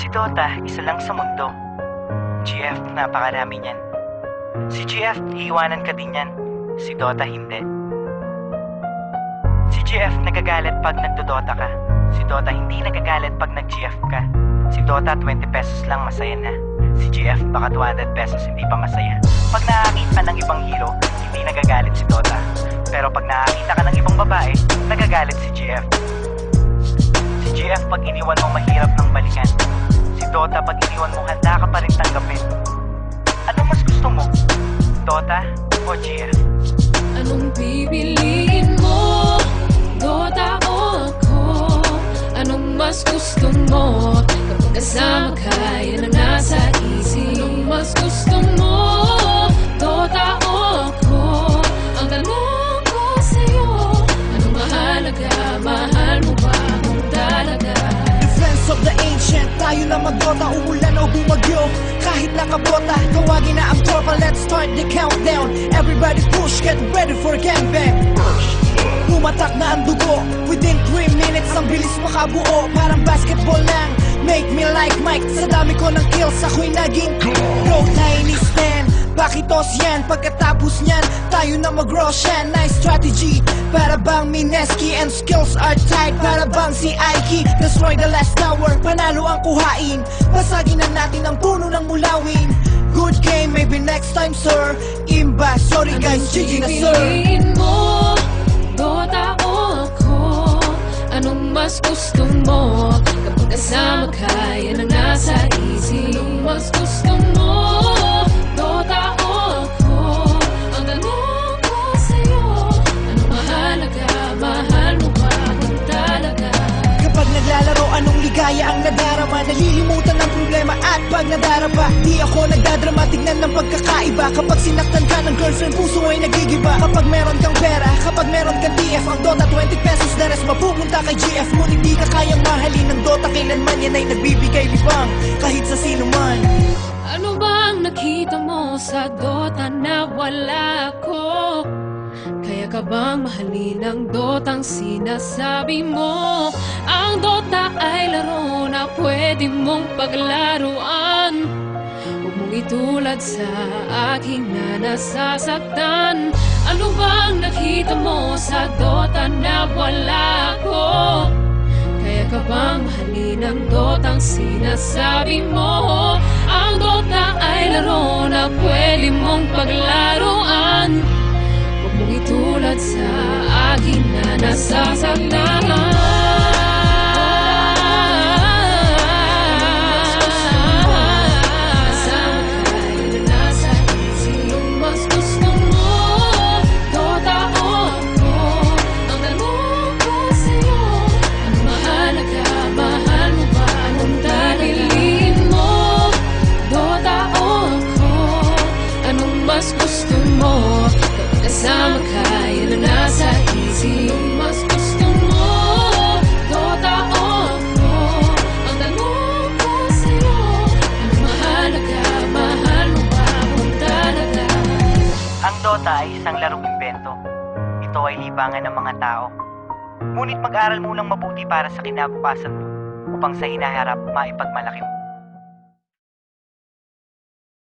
Dota, isa lang sa mundo. GF, napakarami niyan. Si GF, iiwanan ka din yan. Si Dota, hindi. Si GF, nagagalit pag nagdodota ka. Si Dota, hindi nagagalit pag nag-GF ka. Si Dota, 20 pesos lang, masaya na. Si GF, baka 200 pesos, hindi pa masaya. Pag nakakita ng ibang hero, hindi nagagalit si Dota. Pero pag nakakita ka ng ibang babae, nagagalit si GF. Si GF, pag iniwan mo, mahirap ng balikan. Si Dota, pag iniwan mo, handa ka pa rin tanggapin. Ano mas gusto mo? Dota o GF? Anong pipiliin mo? Dota o ako? Anong mas gusto mo? Kapag kasama ka, yan ang nasa isip. Anong mas gusto mo? Dota o ako? Ang tanong ko sa'yo, anong mahalaga? Mahal mo ba akong talaga? Defense of the ancient, tayo na mag-Dota, umulan o bumagyo. Kahit nakabota, tawagin na ang tropa. Let's start the countdown. Everybody push, get ready for gangbang. Pumatak na ang dugo. Within 3 minutes, ang bilis makabuo. Parang basketball lang, make me like Mike. Sa dami ko ng kills, ako'y naging GOAT na inistan. Bakitos yan, pagkatapos niyan tayo na mag-Roshan. Nice strategy, para bang Mineski. And skills are tight, para bang si Aiki. Destroy the last tower, panalo ang kuhain. Basagin na natin ang puno ng mulawin. Good game, maybe next time sir. Imba, sorry guys, GG na sir. Piliin mo, Dota o ako? Anong mas gusto mo? Kapag kasama ka, yan ang nasa isip. Anong mas gusto mo? Dota o ako? Ang tanong ko sa'yo, anong mahalaga? Mahal mo ba akong talaga? Kapag naglalaro, anong ligaya ang nadarama? Nalilimutan ang problema at pag nadarapa, di ako nagdadrama, tignan ng pagkakaiba. Kapag sinaktan ka ng girlfriend, puso ay nagigiba. Kapag meron kang pera, kapag meron kang TF, ang Dota 20 pesos na res mapupunta kay GF. Ngunit di ka kayang mahalin ng Dota, kailanman yan ay nagbibigay libang kahit sa sino man. Ano bang nakita mo sa Dota na wala ko? Kaya ka bang mahalin ang Dotang sinasabi mo? Ang Dota ay laro na pwede mong paglaruan. Huwag mong itulad sa aking na nasasaktan. Ano bang nakita mo sa Dota na wala ko? Kaya ka bang mahalin ang Dotang sinasabi mo? Ang Dota ay laro na pwede mong paglaruan. Huwag mong itulad sa akin na nasasaktan. Mas gusto mo, kapag kasama ka, yan ang nasa isip. Mas gusto mo, Dota o ako? Ang tanong ko sa'yo, anong mahalaga? Mahal mo ba akong talaga? Ang Dota ay isang larong imbento. Ito ay libangan ng mga tao. Ngunit mag-aral mo lang mabuti para sa kinabukasan mo upang sa hinaharap maipagmalaki mo.